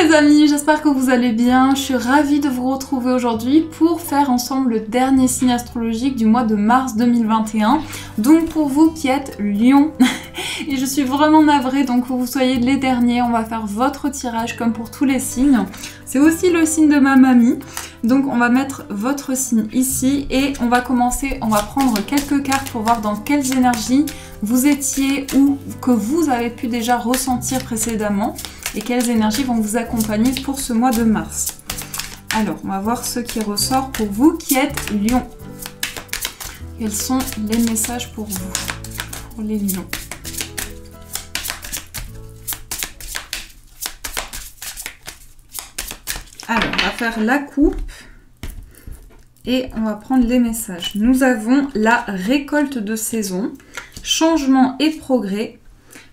les amis, j'espère que vous allez bien. Je suis ravie de vous retrouver aujourd'hui pour faire ensemble le dernier signe astrologique du mois de mars 2021. Donc pour vous qui êtes Lion, et je suis vraiment navrée, donc que vous soyez les derniers, on va faire votre tirage comme pour tous les signes. C'est aussi le signe de ma mamie. Donc on va mettre votre signe ici et on va commencer, on va prendre quelques cartes pour voir dans quelles énergies vous étiez ou que vous avez pu déjà ressentir précédemment et quelles énergies vont vous accompagner pour ce mois de mars. Alors, on va voir ce qui ressort pour vous qui êtes Lion. Quels sont les messages pour vous, pour les Lions? Alors, on va faire la coupe et on va prendre les messages. Nous avons la récolte de saison, changement et progrès,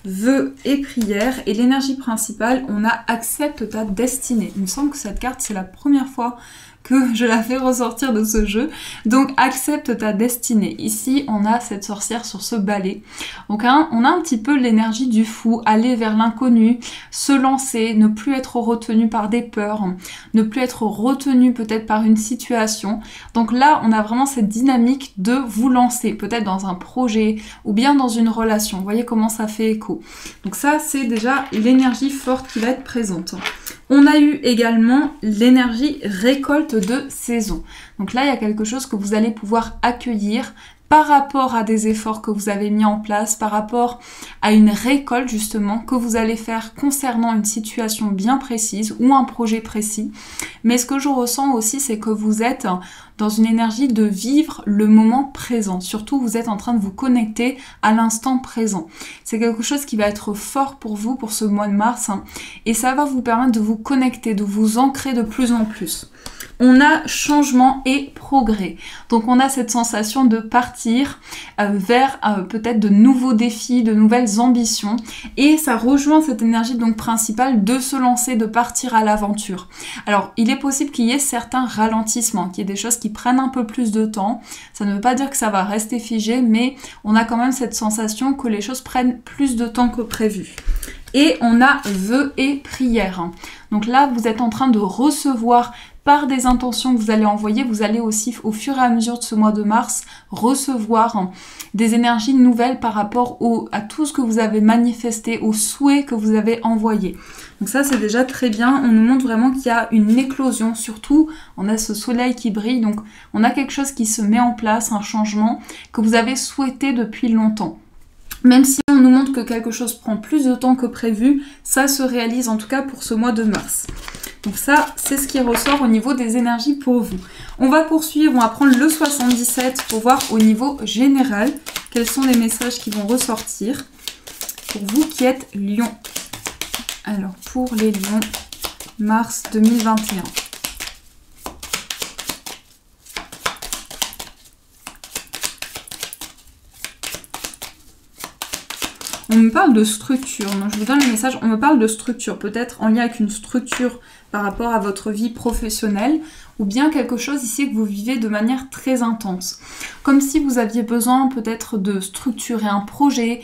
vœux et prières, et l'énergie principale, on a accepte ta destinée. Il me semble que cette carte, c'est la première fois que je la fais ressortir de ce jeu. Donc accepte ta destinée. Ici on a cette sorcière sur ce balai. Donc on a un petit peu l'énergie du fou, aller vers l'inconnu, se lancer, ne plus être retenu par des peurs, ne plus être retenu peut-être par une situation. Donc là on a vraiment cette dynamique de vous lancer, peut-être dans un projet ou bien dans une relation. Vous voyez comment ça fait écho. Donc ça c'est déjà l'énergie forte qui va être présente. On a eu également l'énergie récolte de saison. Donc là, il y a quelque chose que vous allez pouvoir accueillir par rapport à des efforts que vous avez mis en place, par rapport à une récolte justement que vous allez faire concernant une situation bien précise ou un projet précis. Mais ce que je ressens aussi, c'est que vous êtes dans une énergie de vivre le moment présent. Surtout, vous êtes en train de vous connecter à l'instant présent. C'est quelque chose qui va être fort pour vous pour ce mois de mars et ça va vous permettre de vous connecter, de vous ancrer de plus en plus. On a changement et progrès. Donc on a cette sensation de partir vers peut-être de nouveaux défis, de nouvelles ambitions. Et ça rejoint cette énergie donc principale de se lancer, de partir à l'aventure. Alors il est possible qu'il y ait certains ralentissements, qu'il y ait des choses qui prennent un peu plus de temps. Ça ne veut pas dire que ça va rester figé, mais on a quand même cette sensation que les choses prennent plus de temps que prévu. Et on a vœux et prières. Donc là, vous êtes en train de recevoir par des intentions que vous allez envoyer, vous allez aussi au fur et à mesure de ce mois de mars recevoir des énergies nouvelles par rapport à tout ce que vous avez manifesté, aux souhaits que vous avez envoyés. Donc ça c'est déjà très bien, on nous montre vraiment qu'il y a une éclosion, surtout on a ce soleil qui brille, donc on a quelque chose qui se met en place, un changement que vous avez souhaité depuis longtemps. Même si on nous montre que quelque chose prend plus de temps que prévu, ça se réalise en tout cas pour ce mois de mars. Donc ça, c'est ce qui ressort au niveau des énergies pour vous. On va poursuivre, on va prendre le 77 pour voir au niveau général quels sont les messages qui vont ressortir pour vous qui êtes Lion. Alors, pour les Lions, mars 2021. On me parle de structure, donc je vous donne le message, on me parle de structure, peut-être en lien avec une structure par rapport à votre vie professionnelle, ou bien quelque chose ici que vous vivez de manière très intense. Comme si vous aviez besoin peut-être de structurer un projet,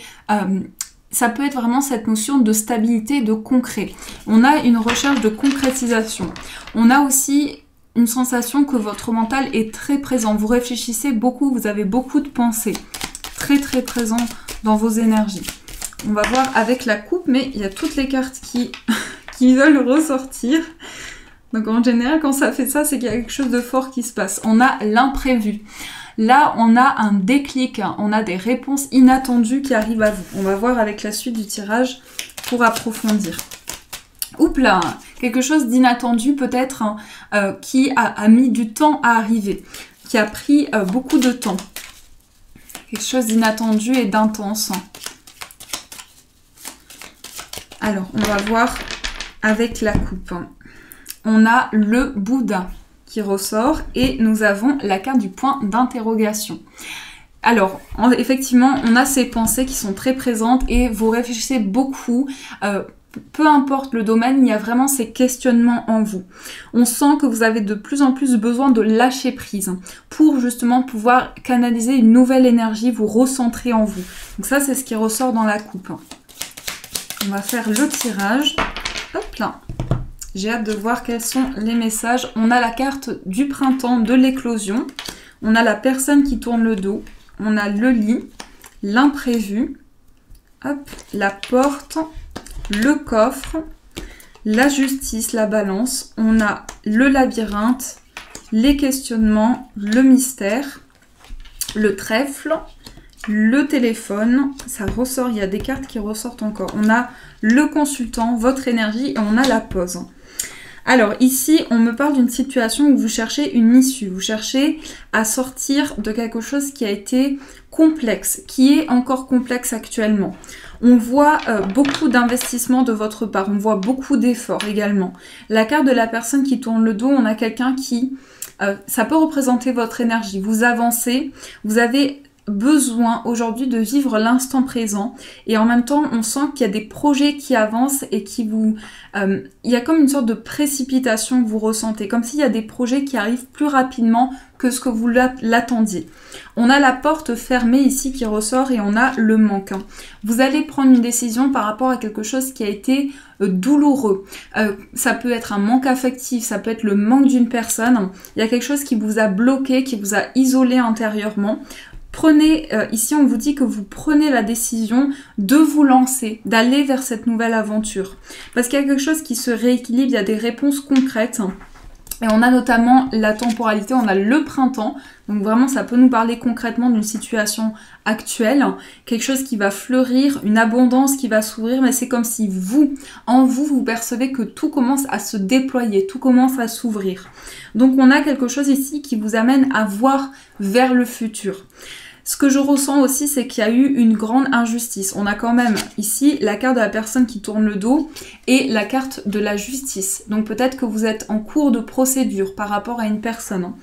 ça peut être vraiment cette notion de stabilité et de concret. On a une recherche de concrétisation. On a aussi une sensation que votre mental est très présent. Vous réfléchissez beaucoup, vous avez beaucoup de pensées, très très présent dans vos énergies. On va voir avec la coupe, mais il y a toutes les cartes qui veulent ressortir. Donc en général, quand ça fait ça, c'est qu'il y a quelque chose de fort qui se passe. On a l'imprévu. Là, on a un déclic, on a des réponses inattendues qui arrivent à vous. On va voir avec la suite du tirage pour approfondir. Oups là, quelque chose d'inattendu peut-être qui a mis du temps à arriver, qui a pris beaucoup de temps. Quelque chose d'inattendu et d'intense. Alors, on va voir avec la coupe. On a le Bouddha qui ressort et nous avons la carte du point d'interrogation. Alors, effectivement, on a ces pensées qui sont très présentes et vous réfléchissez beaucoup. Peu importe le domaine, il y a vraiment ces questionnements en vous. On sent que vous avez de plus en plus besoin de lâcher prise pour justement pouvoir canaliser une nouvelle énergie, vous recentrer en vous. Donc ça, c'est ce qui ressort dans la coupe. On va faire le tirage. Hop là. J'ai hâte de voir quels sont les messages. On a la carte du printemps, de l'éclosion. On a la personne qui tourne le dos. On a le lit, l'imprévu. Hop, la porte, le coffre, la justice, la balance. On a le labyrinthe, les questionnements, le mystère, le trèfle, le téléphone. Ça ressort, il y a des cartes qui ressortent encore. On a le consultant, votre énergie et on a la pause. Alors ici, on me parle d'une situation où vous cherchez une issue, vous cherchez à sortir de quelque chose qui a été complexe, qui est encore complexe actuellement. On voit beaucoup d'investissements de votre part, on voit beaucoup d'efforts également. La carte de la personne qui tourne le dos, on a quelqu'un qui... ça peut représenter votre énergie, vous avancez, vous avez besoin aujourd'hui de vivre l'instant présent et en même temps on sent qu'il y a des projets qui avancent et qui vous... il y a comme une sorte de précipitation que vous ressentez, comme s'il y a des projets qui arrivent plus rapidement que ce que vous l'attendiez. On a la porte fermée ici qui ressort et on a le manque. Vous allez prendre une décision par rapport à quelque chose qui a été douloureux. Ça peut être un manque affectif, ça peut être le manque d'une personne. Il y a quelque chose qui vous a bloqué, qui vous a isolé intérieurement. Prenez, ici on vous dit que vous prenez la décision de vous lancer, d'aller vers cette nouvelle aventure. Parce qu'il y a quelque chose qui se rééquilibre, il y a des réponses concrètes. Et on a notamment la temporalité, on a le printemps. Donc vraiment ça peut nous parler concrètement d'une situation actuelle. Quelque chose qui va fleurir, une abondance qui va s'ouvrir. Mais c'est comme si vous, en vous, vous percevez que tout commence à se déployer, tout commence à s'ouvrir. Donc on a quelque chose ici qui vous amène à voir vers le futur. Ce que je ressens aussi, c'est qu'il y a eu une grande injustice. On a quand même ici la carte de la personne qui tourne le dos et la carte de la justice. Donc peut-être que vous êtes en cours de procédure par rapport à une personne.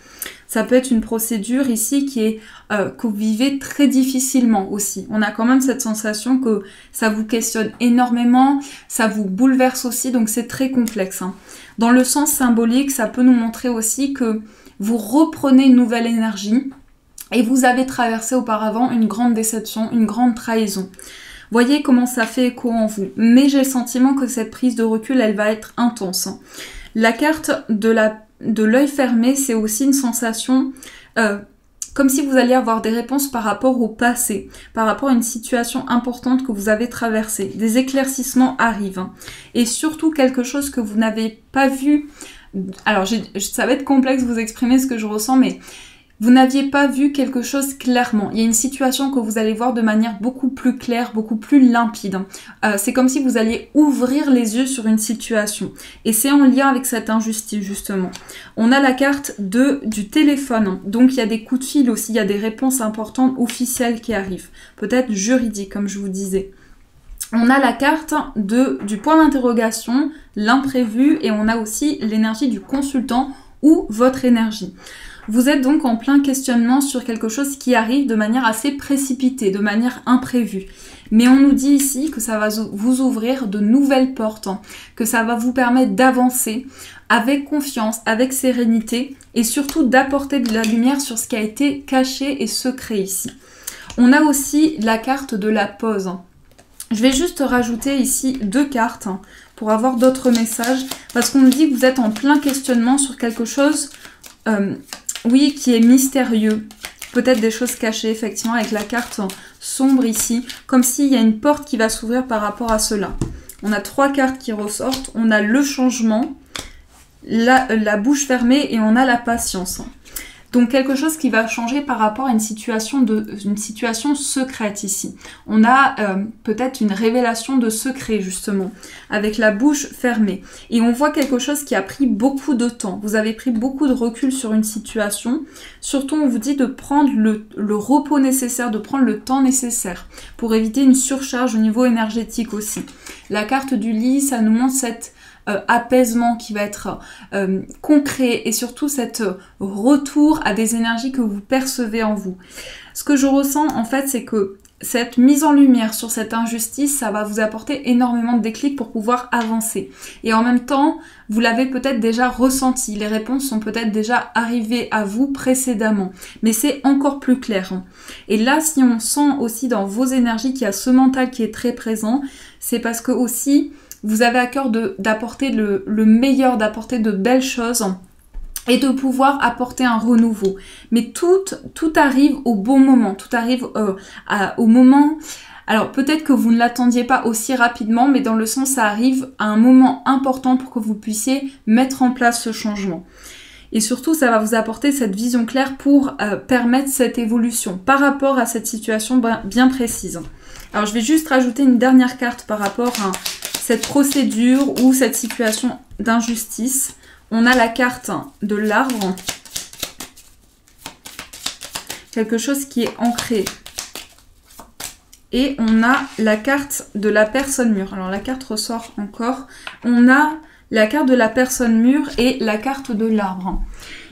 Ça peut être une procédure ici qui est que vous vivez très difficilement aussi. On a quand même cette sensation que ça vous questionne énormément, ça vous bouleverse aussi, donc c'est très complexe. Dans le sens symbolique, ça peut nous montrer aussi que vous reprenez une nouvelle énergie. Et vous avez traversé auparavant une grande déception, une grande trahison. Voyez comment ça fait écho en vous. Mais j'ai le sentiment que cette prise de recul, elle va être intense. La carte de l'œil fermé, c'est aussi une sensation comme si vous alliez avoir des réponses par rapport au passé, par rapport à une situation importante que vous avez traversée. Des éclaircissements arrivent. Et surtout quelque chose que vous n'avez pas vu. Alors, ça va être complexe de vous exprimer ce que je ressens, mais... vous n'aviez pas vu quelque chose clairement. Il y a une situation que vous allez voir de manière beaucoup plus claire, beaucoup plus limpide. C'est comme si vous alliez ouvrir les yeux sur une situation. Et c'est en lien avec cette injustice, justement. On a la carte du téléphone. Donc, il y a des coups de fil aussi. Il y a des réponses importantes, officielles qui arrivent. Peut-être juridiques, comme je vous disais. On a la carte du point d'interrogation, l'imprévu. Et on a aussi l'énergie du consultant ou votre énergie. Vous êtes donc en plein questionnement sur quelque chose qui arrive de manière assez précipitée, de manière imprévue. Mais on nous dit ici que ça va vous ouvrir de nouvelles portes, que ça va vous permettre d'avancer avec confiance, avec sérénité et surtout d'apporter de la lumière sur ce qui a été caché et secret ici. On a aussi la carte de la pause. Je vais juste rajouter ici 2 cartes pour avoir d'autres messages parce qu'on nous dit que vous êtes en plein questionnement sur quelque chose... oui, qui est mystérieux. Peut-être des choses cachées, effectivement, avec la carte sombre ici. Comme s'il y a une porte qui va s'ouvrir par rapport à cela. On a 3 cartes qui ressortent. On a le changement, la bouche fermée et on a la patience. Donc quelque chose qui va changer par rapport à une situation secrète ici. On a peut-être une révélation de secret justement, avec la bouche fermée. Et on voit quelque chose qui a pris beaucoup de temps. Vous avez pris beaucoup de recul sur une situation. Surtout on vous dit de prendre le repos nécessaire, de prendre le temps nécessaire pour éviter une surcharge au niveau énergétique aussi. La carte du lit, ça nous montre cette... apaisement qui va être concret et surtout cet retour à des énergies que vous percevez en vous. Ce que je ressens en fait c'est que cette mise en lumière sur cette injustice, ça va vous apporter énormément de déclics pour pouvoir avancer. Et en même temps, vous l'avez peut-être déjà ressenti, les réponses sont peut-être déjà arrivées à vous précédemment, mais c'est encore plus clair. Et là, si on sent aussi dans vos énergies qu'il y a ce mental qui est très présent, c'est parce que aussi vous avez à cœur d'apporter le meilleur, d'apporter de belles choses et de pouvoir apporter un renouveau. Mais tout arrive au bon moment, tout arrive au moment... Alors peut-être que vous ne l'attendiez pas aussi rapidement, mais dans le sens ça arrive à un moment important pour que vous puissiez mettre en place ce changement. Et surtout, ça va vous apporter cette vision claire pour permettre cette évolution par rapport à cette situation bien précise. Alors je vais juste rajouter une dernière carte par rapport à cette procédure ou cette situation d'injustice. On a la carte de l'arbre, quelque chose qui est ancré. Et on a la carte de la personne mûre. Alors la carte ressort encore. On a la carte de la personne mûre et la carte de l'arbre.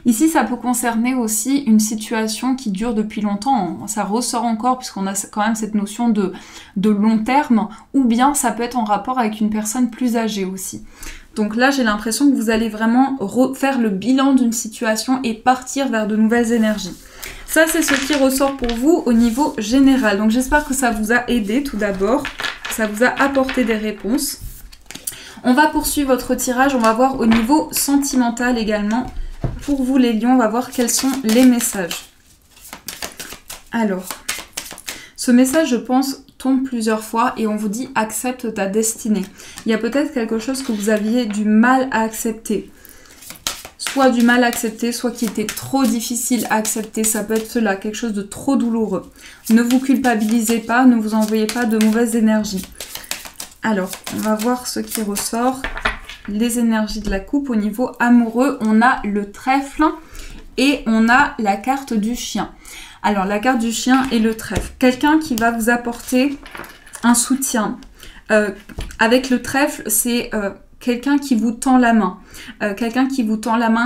Ici, ça peut concerner aussi une situation qui dure depuis longtemps. Ça ressort encore puisqu'on a quand même cette notion de long terme. Ou bien ça peut être en rapport avec une personne plus âgée aussi. Donc là, j'ai l'impression que vous allez vraiment faire le bilan d'une situation et partir vers de nouvelles énergies. Ça, c'est ce qui ressort pour vous au niveau général. Donc, j'espère que ça vous a aidé tout d'abord. Ça vous a apporté des réponses. On va poursuivre votre tirage. On va voir au niveau sentimental également. Pour vous, les lions, on va voir quels sont les messages. Alors, ce message, je pense, tombe plusieurs fois et on vous dit « accepte ta destinée ». Il y a peut-être quelque chose que vous aviez du mal à accepter. Soit du mal à accepter, soit qui était trop difficile à accepter. Ça peut être cela, quelque chose de trop douloureux. Ne vous culpabilisez pas, ne vous envoyez pas de mauvaises énergies. Alors, on va voir ce qui ressort. Les énergies de la coupe. Au niveau amoureux, on a le trèfle et on a la carte du chien. Alors, la carte du chien et le trèfle. Quelqu'un qui va vous apporter un soutien. Avec le trèfle, c'est... quelqu'un qui vous tend la main,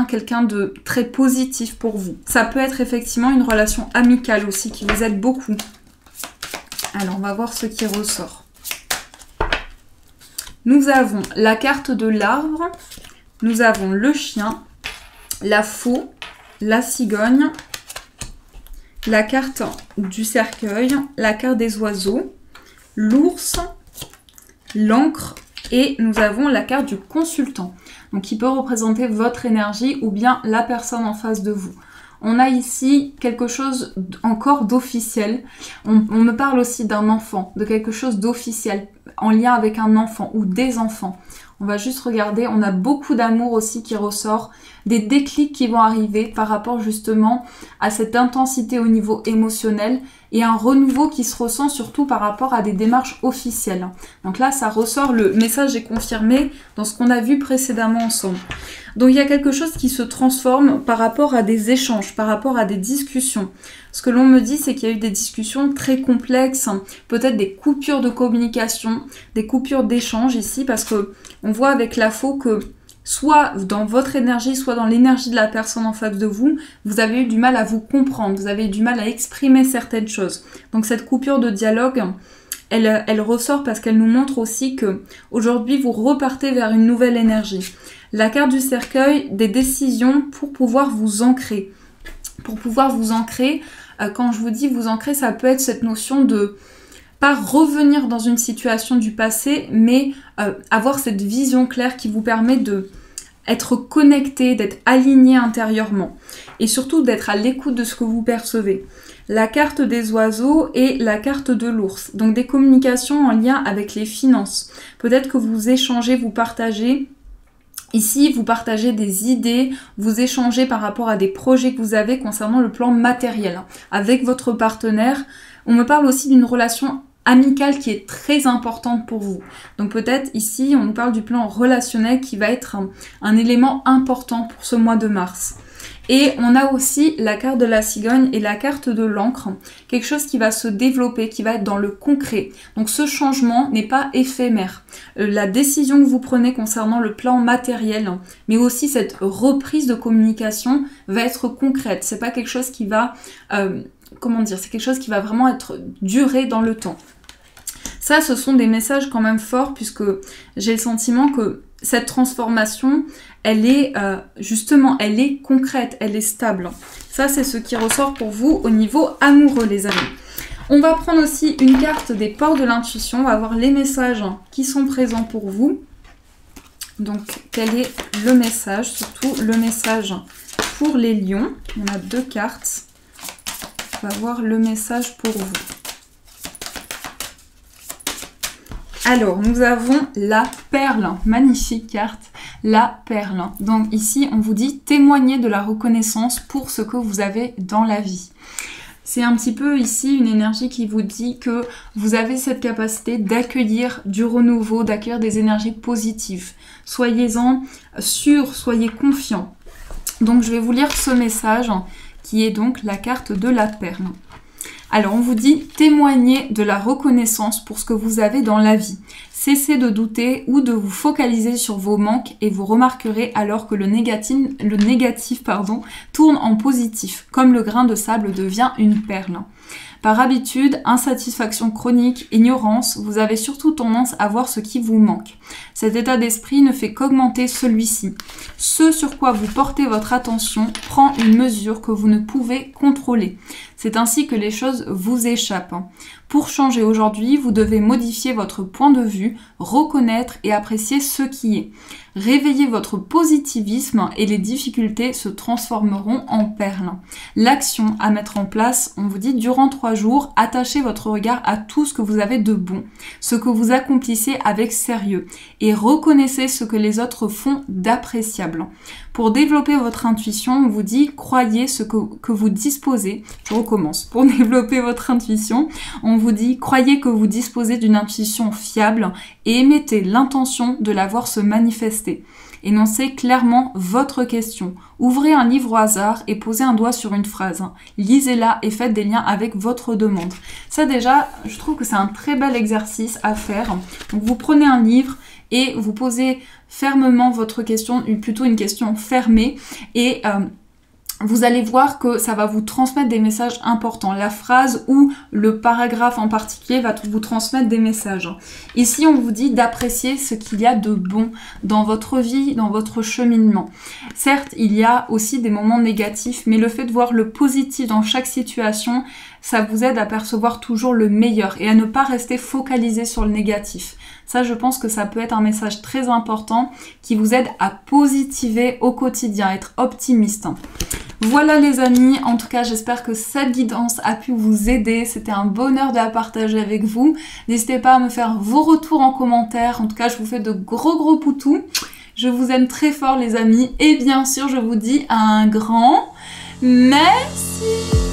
quelqu'un de très positif pour vous. Ça peut être effectivement une relation amicale aussi qui vous aide beaucoup. Alors, on va voir ce qui ressort. Nous avons la carte de l'arbre, nous avons le chien, la faux, la cigogne, la carte du cercueil, la carte des oiseaux, l'ours, l'encre, et nous avons la carte du consultant, donc qui peut représenter votre énergie ou bien la personne en face de vous. On a ici quelque chose encore d'officiel. On me parle aussi d'un enfant, de quelque chose d'officiel, en lien avec un enfant ou des enfants. On va juste regarder, on a beaucoup d'amour aussi qui ressort, des déclics qui vont arriver par rapport justement à cette intensité au niveau émotionnel et un renouveau qui se ressent surtout par rapport à des démarches officielles. Donc là, ça ressort, le message est confirmé dans ce qu'on a vu précédemment ensemble. Donc il y a quelque chose qui se transforme par rapport à des échanges, par rapport à des discussions. Ce que l'on me dit, c'est qu'il y a eu des discussions très complexes, peut-être des coupures de communication, des coupures d'échange ici, parce que on voit avec la faux que soit dans votre énergie, soit dans l'énergie de la personne en face de vous, vous avez eu du mal à vous comprendre, vous avez eu du mal à exprimer certaines choses. Donc cette coupure de dialogue, elle ressort parce qu'elle nous montre aussi que aujourd'hui vous repartez vers une nouvelle énergie. La carte du cercueil, des décisions pour pouvoir vous ancrer. Pour pouvoir vous ancrer, quand je vous dis vous ancrer, ça peut être cette notion de pas revenir dans une situation du passé, mais avoir cette vision claire qui vous permet de être connecté, d'être aligné intérieurement et surtout d'être à l'écoute de ce que vous percevez. La carte des oiseaux et la carte de l'ours, donc des communications en lien avec les finances. Peut-être que vous échangez, vous partagez. Ici, vous partagez des idées, vous échangez par rapport à des projets que vous avez concernant le plan matériel avec votre partenaire. On me parle aussi d'une relation amicale qui est très importante pour vous. Donc peut-être ici, on nous parle du plan relationnel qui va être un élément important pour ce mois de mars. Et on a aussi la carte de la cigogne et la carte de l'encre, quelque chose qui va se développer, qui va être dans le concret. Donc ce changement n'est pas éphémère. La décision que vous prenez concernant le plan matériel, mais aussi cette reprise de communication va être concrète. C'est pas quelque chose qui va, c'est quelque chose qui va vraiment être duré dans le temps. Ça, ce sont des messages quand même forts puisque j'ai le sentiment que cette transformation, elle est elle est concrète, elle est stable. Ça, c'est ce qui ressort pour vous au niveau amoureux, les amis. On va prendre aussi une carte des ports de l'intuition. On va voir les messages qui sont présents pour vous. Donc, quel est le message? Surtout le message pour les lions. On a 2 cartes. On va voir le message pour vous. Alors, nous avons la perle. Magnifique carte. La perle. Donc ici, on vous dit témoigner de la reconnaissance pour ce que vous avez dans la vie. C'est un petit peu ici une énergie qui vous dit que vous avez cette capacité d'accueillir du renouveau, d'accueillir des énergies positives. Soyez-en sûrs, soyez confiants. Donc je vais vous lire ce message qui est donc la carte de la perle. Alors on vous dit témoigner de la reconnaissance pour ce que vous avez dans la vie. Cessez de douter ou de vous focaliser sur vos manques et vous remarquerez alors que le négatif tourne en positif, comme le grain de sable devient une perle. Par habitude, insatisfaction chronique, ignorance, vous avez surtout tendance à voir ce qui vous manque. Cet état d'esprit ne fait qu'augmenter celui-ci. Ce sur quoi vous portez votre attention prend une mesure que vous ne pouvez contrôler. C'est ainsi que les choses vous échappent. Pour changer aujourd'hui, vous devez modifier votre point de vue, reconnaître et apprécier ce qui est. Réveillez votre positivisme et les difficultés se transformeront en perles. L'action à mettre en place, on vous dit durant 3 jours, attachez votre regard à tout ce que vous avez de bon, ce que vous accomplissez avec sérieux et reconnaissez ce que les autres font d'appréciable. Pour développer votre intuition, on vous dit croyez ce que vous disposez. Je recommence. Pour développer votre intuition, on vous dit croyez que vous disposez d'une intuition fiable et émettez l'intention de la voir se manifester. Énoncez clairement votre question. Ouvrez un livre au hasard et posez un doigt sur une phrase. Lisez-la et faites des liens avec votre demande. Ça déjà, je trouve que c'est un très bel exercice à faire. Donc vous prenez un livre et vous posez fermement votre question, plutôt une question fermée et vous allez voir que ça va vous transmettre des messages importants. La phrase ou le paragraphe en particulier va vous transmettre des messages. Ici, on vous dit d'apprécier ce qu'il y a de bon dans votre vie, dans votre cheminement. Certes, il y a aussi des moments négatifs, mais le fait de voir le positif dans chaque situation, ça vous aide à percevoir toujours le meilleur et à ne pas rester focalisé sur le négatif. Ça, je pense que ça peut être un message très important qui vous aide à positiver au quotidien, à être optimiste. Voilà les amis, en tout cas j'espère que cette guidance a pu vous aider, c'était un bonheur de la partager avec vous. N'hésitez pas à me faire vos retours en commentaire, en tout cas je vous fais de gros poutous. Je vous aime très fort les amis et bien sûr je vous dis un grand merci.